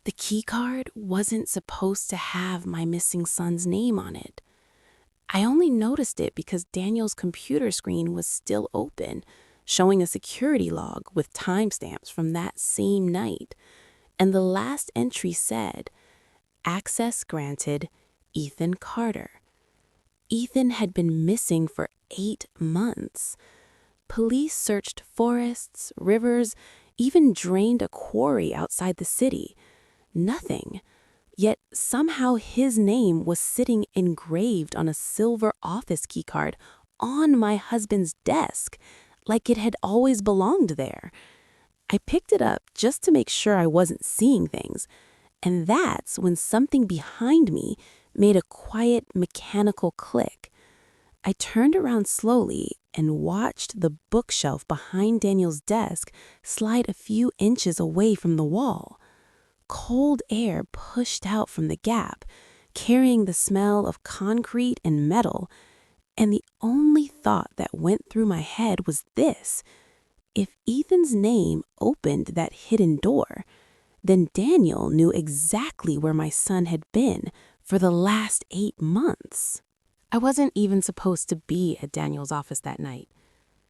The keycard wasn't supposed to have my missing son's name on it. I only noticed it because Daniel's computer screen was still open, showing a security log with timestamps from that same night. And the last entry said, "Access granted, Ethan Carter." Ethan had been missing for 8 months. Police searched forests, rivers, even drained a quarry outside the city. Nothing. Yet somehow his name was sitting engraved on a silver office keycard on my husband's desk, like it had always belonged there. I picked it up just to make sure I wasn't seeing things, and that's when something behind me made a quiet, mechanical click. I turned around slowly and watched the bookshelf behind Daniel's desk slide a few inches away from the wall. Cold air pushed out from the gap, carrying the smell of concrete and metal, and the only thought that went through my head was this: if Ethan's name opened that hidden door, then Daniel knew exactly where my son had been for the last 8 months. I wasn't even supposed to be at Daniel's office that night.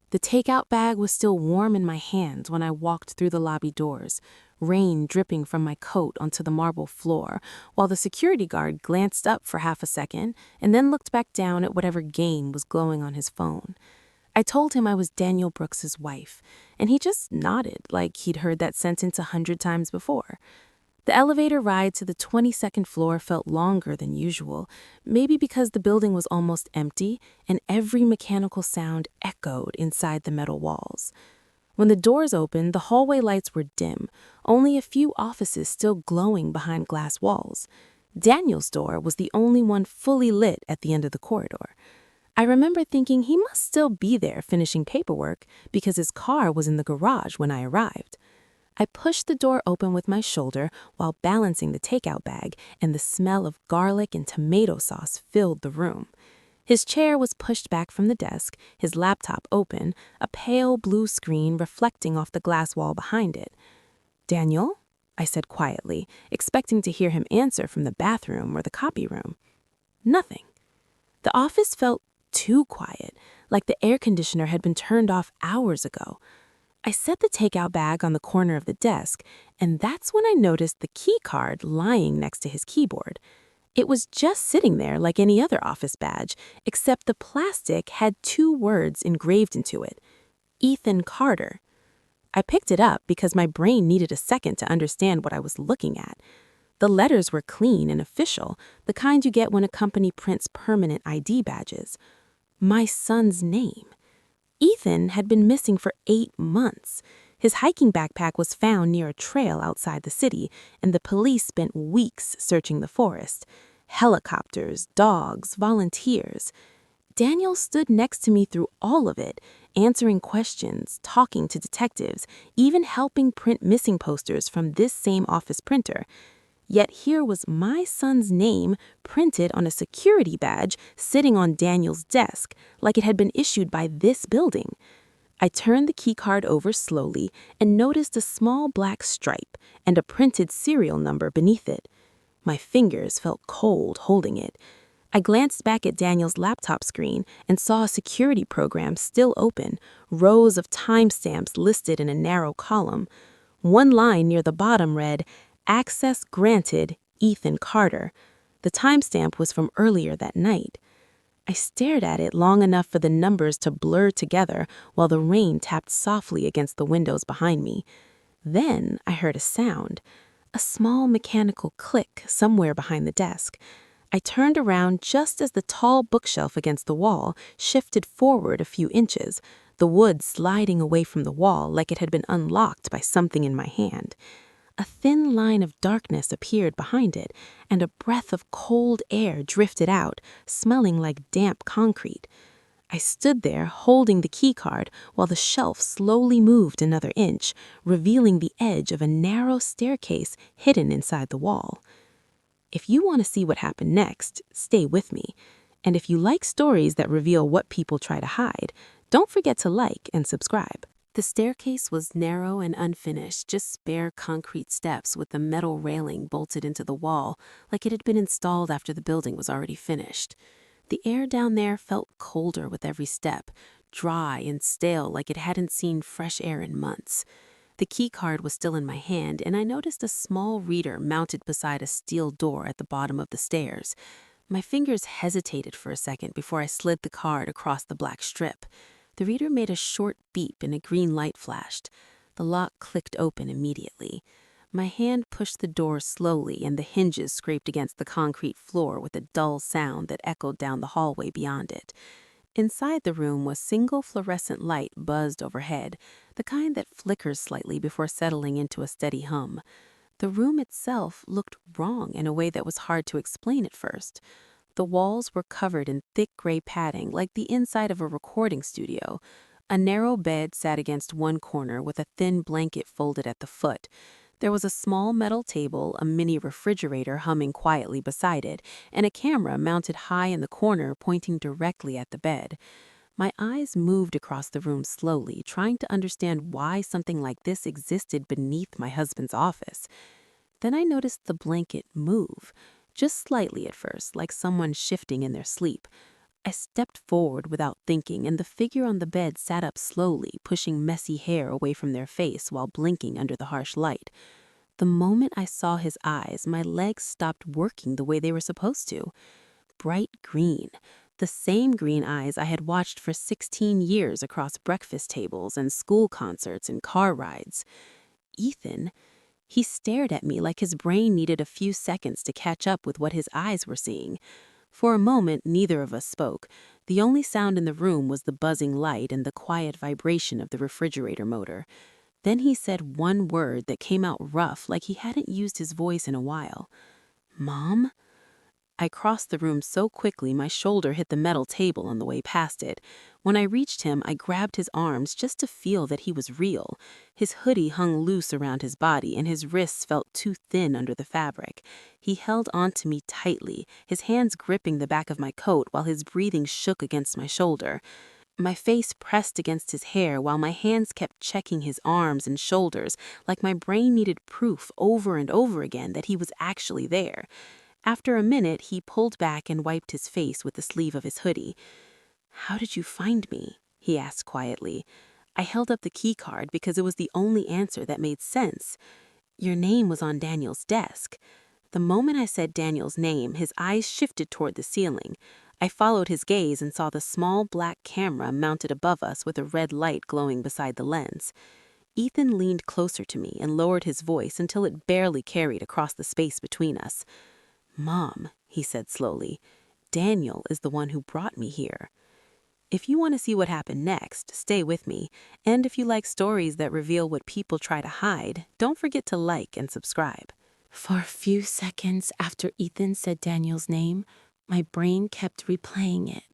The takeout bag was still warm in my hands when I walked through the lobby doors, rain dripping from my coat onto the marble floor, while the security guard glanced up for half a second and then looked back down at whatever game was glowing on his phone. I told him I was Daniel Brooks's wife, and he just nodded like he'd heard that sentence 100 times before. The elevator ride to the 22nd floor felt longer than usual, maybe because the building was almost empty and every mechanical sound echoed inside the metal walls. When the doors opened, the hallway lights were dim, only a few offices still glowing behind glass walls. Daniel's door was the only one fully lit at the end of the corridor. I remember thinking he must still be there finishing paperwork because his car was in the garage when I arrived. I pushed the door open with my shoulder while balancing the takeout bag, and the smell of garlic and tomato sauce filled the room. His chair was pushed back from the desk, his laptop open, a pale blue screen reflecting off the glass wall behind it. "Daniel?" I said quietly, expecting to hear him answer from the bathroom or the copy room. Nothing. The office felt too quiet, like the air conditioner had been turned off hours ago. I set the takeout bag on the corner of the desk, and that's when I noticed the key card lying next to his keyboard. It was just sitting there like any other office badge, except the plastic had 2 words engraved into it: Ethan Carter. I picked it up because my brain needed a second to understand what I was looking at. The letters were clean and official, the kind you get when a company prints permanent ID badges. My son's name. Ethan had been missing for 8 months. His hiking backpack was found near a trail outside the city, and the police spent weeks searching the forest. Helicopters, dogs, volunteers. Daniel stood next to me through all of it, answering questions, talking to detectives, even helping print missing posters from this same office printer. Yet here was my son's name printed on a security badge sitting on Daniel's desk, like it had been issued by this building. I turned the keycard over slowly and noticed a small black stripe and a printed serial number beneath it. My fingers felt cold holding it. I glanced back at Daniel's laptop screen and saw a security program still open, rows of timestamps listed in a narrow column. One line near the bottom read, "Access granted, Ethan Carter." The timestamp was from earlier that night. I stared at it long enough for the numbers to blur together while the rain tapped softly against the windows behind me. Then I heard a sound, a small mechanical click somewhere behind the desk. I turned around just as the tall bookshelf against the wall shifted forward a few inches, the wood sliding away from the wall like it had been unlocked by something in my hand. A thin line of darkness appeared behind it, and a breath of cold air drifted out, smelling like damp concrete. I stood there holding the keycard while the shelf slowly moved another inch, revealing the edge of a narrow staircase hidden inside the wall. If you want to see what happened next, stay with me. And if you like stories that reveal what people try to hide, don't forget to like and subscribe. The staircase was narrow and unfinished, just bare concrete steps with the metal railing bolted into the wall like it had been installed after the building was already finished. The air down there felt colder with every step, dry and stale like it hadn't seen fresh air in months. The keycard was still in my hand, and I noticed a small reader mounted beside a steel door at the bottom of the stairs. My fingers hesitated for a second before I slid the card across the black strip. The reader made a short beep and a green light flashed. The lock clicked open immediately. My hand pushed the door slowly, and the hinges scraped against the concrete floor with a dull sound that echoed down the hallway beyond it. Inside the room was single fluorescent light buzzed overhead, the kind that flickers slightly before settling into a steady hum. The room itself looked wrong in a way that was hard to explain at first. The walls were covered in thick gray padding like the inside of a recording studio. A narrow bed sat against one corner with a thin blanket folded at the foot. There was a small metal table, a mini refrigerator humming quietly beside it, and a camera mounted high in the corner pointing directly at the bed. My eyes moved across the room slowly, trying to understand why something like this existed beneath my husband's office. Then I noticed the blanket move, just slightly at first, like someone shifting in their sleep. I stepped forward without thinking, and the figure on the bed sat up slowly, pushing messy hair away from their face while blinking under the harsh light. The moment I saw his eyes, my legs stopped working the way they were supposed to. Bright green. The same green eyes I had watched for 16 years across breakfast tables and school concerts and car rides. Ethan, he stared at me like his brain needed a few seconds to catch up with what his eyes were seeing. For a moment, neither of us spoke. The only sound in the room was the buzzing light and the quiet vibration of the refrigerator motor. Then he said one word that came out rough, like he hadn't used his voice in a while. "Mom?" I crossed the room so quickly my shoulder hit the metal table on the way past it. When I reached him, I grabbed his arms just to feel that he was real. His hoodie hung loose around his body, and his wrists felt too thin under the fabric. He held onto me tightly, his hands gripping the back of my coat while his breathing shook against my shoulder. My face pressed against his hair while my hands kept checking his arms and shoulders, like my brain needed proof over and over again that he was actually there. After a minute, he pulled back and wiped his face with the sleeve of his hoodie. "How did you find me?" he asked quietly. I held up the key card because it was the only answer that made sense. "Your name was on Daniel's desk." The moment I said Daniel's name, his eyes shifted toward the ceiling. I followed his gaze and saw the small black camera mounted above us with a red light glowing beside the lens. Ethan leaned closer to me and lowered his voice until it barely carried across the space between us. "Mom," he said slowly, "Daniel is the one who brought me here." If you want to see what happened next, stay with me. And if you like stories that reveal what people try to hide, don't forget to like and subscribe. For a few seconds after Ethan said Daniel's name, my brain kept replaying it,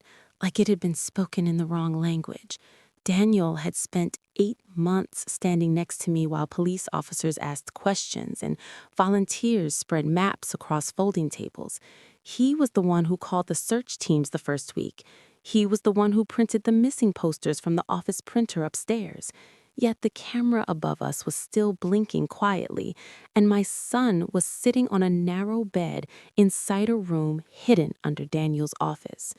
like it had been spoken in the wrong language. Daniel had spent 8 months standing next to me while police officers asked questions and volunteers spread maps across folding tables. He was the one who called the search teams the first week. He was the one who printed the missing posters from the office printer upstairs. Yet the camera above us was still blinking quietly, and my son was sitting on a narrow bed inside a room hidden under Daniel's office.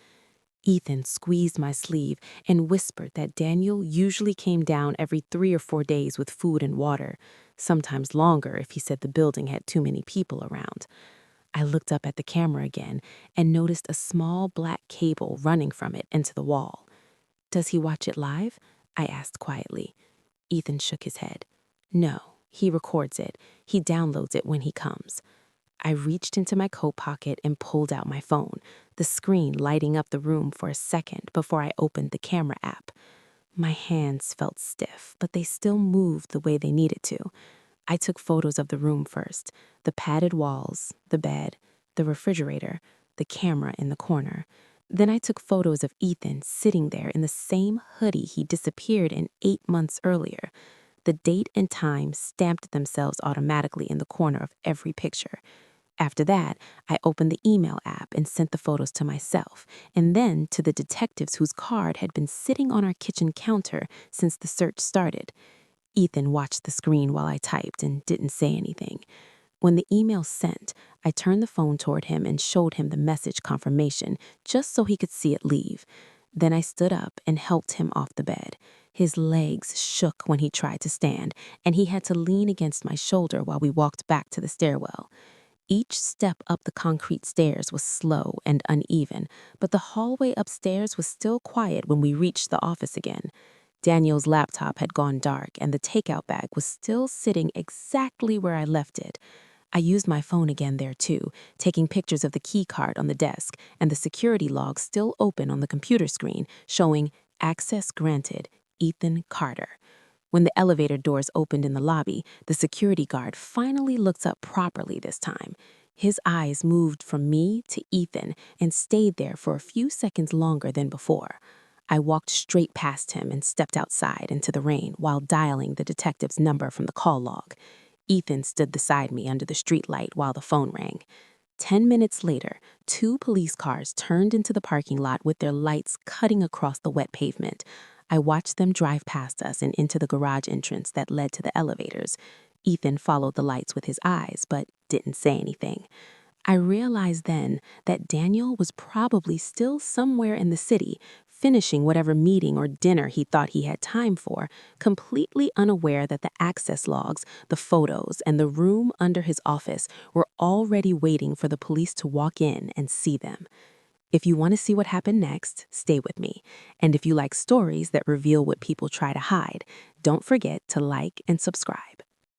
Ethan squeezed my sleeve and whispered that Daniel usually came down every 3 or 4 days with food and water, sometimes longer if he said the building had too many people around. I looked up at the camera again and noticed a small black cable running from it into the wall. "Does he watch it live?" I asked quietly. Ethan shook his head. "No, he records it. He downloads it when he comes." I reached into my coat pocket and pulled out my phone, the screen lighting up the room for a second before I opened the camera app. My hands felt stiff, but they still moved the way they needed to. I took photos of the room first, the padded walls, the bed, the refrigerator, the camera in the corner. Then I took photos of Ethan sitting there in the same hoodie he disappeared in 8 months earlier. The date and time stamped themselves automatically in the corner of every picture. After that, I opened the email app and sent the photos to myself, and then to the detectives whose card had been sitting on our kitchen counter since the search started. Ethan watched the screen while I typed and didn't say anything. When the email sent, I turned the phone toward him and showed him the message confirmation just so he could see it leave. Then I stood up and helped him off the bed. His legs shook when he tried to stand, and he had to lean against my shoulder while we walked back to the stairwell. Each step up the concrete stairs was slow and uneven, but the hallway upstairs was still quiet when we reached the office again. Daniel's laptop had gone dark, and the takeout bag was still sitting exactly where I left it. I used my phone again there too, taking pictures of the key card on the desk and the security log still open on the computer screen, showing access granted, Ethan Carter. When the elevator doors opened in the lobby, the security guard finally looked up properly this time. His eyes moved from me to Ethan and stayed there for a few seconds longer than before. I walked straight past him and stepped outside into the rain while dialing the detective's number from the call log. Ethan stood beside me under the streetlight while the phone rang. 10 minutes later, two police cars turned into the parking lot with their lights cutting across the wet pavement. I watched them drive past us and into the garage entrance that led to the elevators. Ethan followed the lights with his eyes, but didn't say anything. I realized then that Daniel was probably still somewhere in the city, finishing whatever meeting or dinner he thought he had time for, completely unaware that the access logs, the photos, and the room under his office were already waiting for the police to walk in and see them. If you want to see what happened next, stay with me. And if you like stories that reveal what people try to hide, don't forget to like and subscribe.